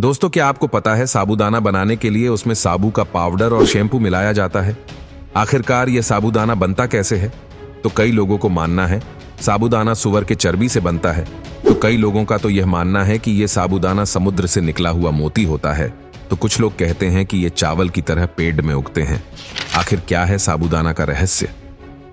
दोस्तों, क्या आपको पता है साबूदाना बनाने के लिए उसमें साबू का पाउडर और शैम्पू मिलाया जाता है। आखिरकार यह साबूदाना बनता कैसे है? तो कई लोगों को मानना है साबूदाना सुअर के चर्बी से बनता है, तो कई लोगों का तो यह मानना है कि यह साबूदाना समुद्र से निकला हुआ मोती होता है, तो कुछ लोग कहते हैं कि यह चावल की तरह पेड़ में उगते हैं। आखिर क्या है साबूदाना का रहस्य?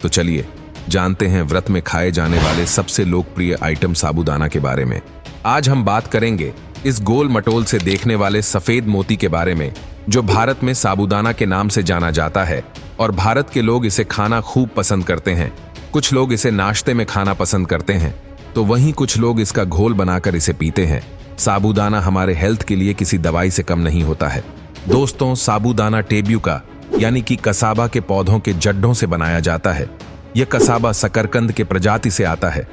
तो चलिए जानते हैं व्रत में खाए जाने वाले सबसे लोकप्रिय आइटम साबूदाना के बारे में। आज हम बात करेंगे इस गोल मटोल से देखने वाले सफेद मोती के बारे में, जो भारत में साबूदाना के नाम से जाना जाता है और भारत के लोग इसे खाना खूब पसंद करते हैं। कुछ लोग इसे नाश्ते में खाना पसंद करते हैं, तो वहीं कुछ लोग इसका घोल बनाकर इसे पीते हैं। साबूदाना हमारे हेल्थ के लिए किसी दवाई से कम नहीं होता है। दोस्तों, साबूदाना टेब्यूका यानी कि कसाबा के पौधों के जड्डों से बनाया जाता है। यह कसाबा शकरकंद के प्रजाति से आता है,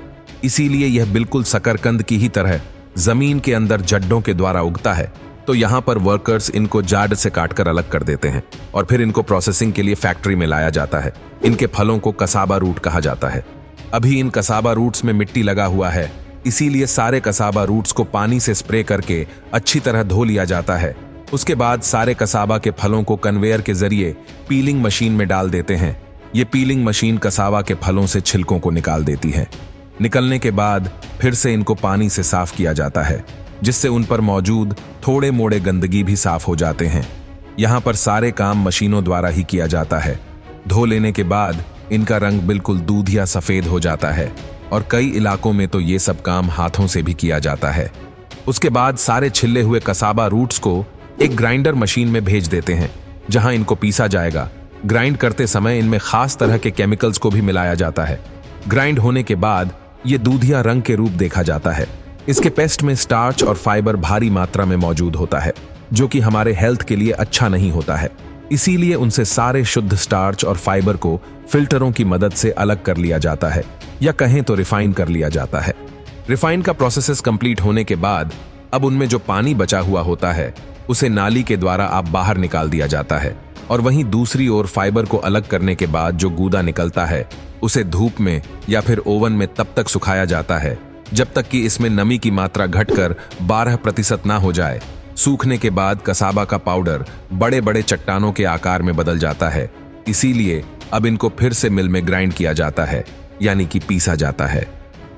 इसीलिए यह बिल्कुल शकरकंद की ही तरह जमीन के अंदर जड्डों के द्वारा उगता है। तो यहाँ पर वर्कर्स इनको जाड़ से काटकर अलग कर देते हैं और फिर इनको प्रोसेसिंग के लिए फैक्ट्री में लाया जाता है। इनके फलों को कसाबा रूट कहा जाता है। अभी इन कसाबा रूट्स में मिट्टी लगा हुआ है, इसीलिए सारे कसाबा रूट्स को पानी से स्प्रे करके अच्छी तरह धो लिया जाता है। उसके बाद सारे कसाबा के फलों को कन्वेयर के जरिए पीलिंग मशीन में डाल देते हैं। ये पीलिंग मशीन कसाबा के फलों से छिलकों को निकाल देती है। निकलने के बाद फिर से इनको पानी से साफ किया जाता है, जिससे उन पर मौजूद थोड़े मोड़े गंदगी भी साफ हो जाते हैं। यहाँ पर सारे काम मशीनों द्वारा ही किया जाता है। धो लेने के बाद इनका रंग बिल्कुल दूधिया सफेद हो जाता है और कई इलाकों में तो ये सब काम हाथों से भी किया जाता है। उसके बाद सारे छिले हुए कसाबा रूट्स को एक ग्राइंडर मशीन में भेज देते हैं, जहां इनको पीसा जाएगा। ग्राइंड करते समय इनमें खास तरह के केमिकल्स को भी मिलाया जाता है। ग्राइंड होने के बाद ये दूधिया रंग के रूप देखा जाता है। इसके पेस्ट में स्टार्च और फाइबर भारी मात्रा में मौजूद होता है, जो कि हमारे हेल्थ के लिए अच्छा नहीं होता है। इसीलिए उनसे सारे शुद्ध स्टार्च और फाइबर को फिल्टरों की मदद से अलग कर लिया जाता है, या कहें तो रिफाइन कर लिया जाता है। रिफाइन का प्रोसेस कंप्लीट होने के बाद अब उनमें जो पानी बचा हुआ होता है उसे नाली के द्वारा आप बाहर निकाल दिया जाता है, और वहीं दूसरी ओर फाइबर को अलग करने के बाद जो गूदा निकलता है उसे धूप में या फिर ओवन में तब तक सुखाया जाता है जब तक कि इसमें नमी की मात्रा घटकर 12% ना हो जाए। सूखने के बाद कसाबा का पाउडर बड़े बड़े चट्टानों के आकार में बदल जाता है। इसीलिए अब इनको फिर से मिल में ग्राइंड किया जाता है, यानी कि पीसा जाता है।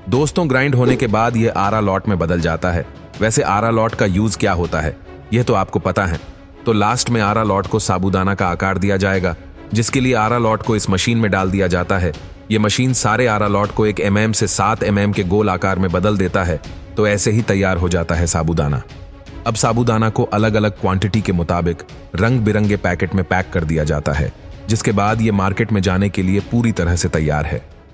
दोस्तों, ग्राइंड होने के बाद यह आरा लॉट में बदल जाता है। वैसे आरा लॉट का यूज क्या होता है यह तो आपको पता है। तो लास्ट में आरा लॉट को साबूदाना का आकार दिया जाएगा, जिसके लिए आरा लॉट को इस मशीन में डाल दिया जाता है। यह मशीन सारे आरा लॉट को 1 mm से 7 mm के गोल आकार में बदल देता है। तो ऐसे ही तैयार हो जाता है साबूदाना। अब साबूदाना को अलग अलग क्वांटिटी के मुताबिक रंग बिरंगे पैकेट में पैक कर दिया जाता है, जिसके बाद ये मार्केट में जाने के लिए पूरी तरह से तैयार है।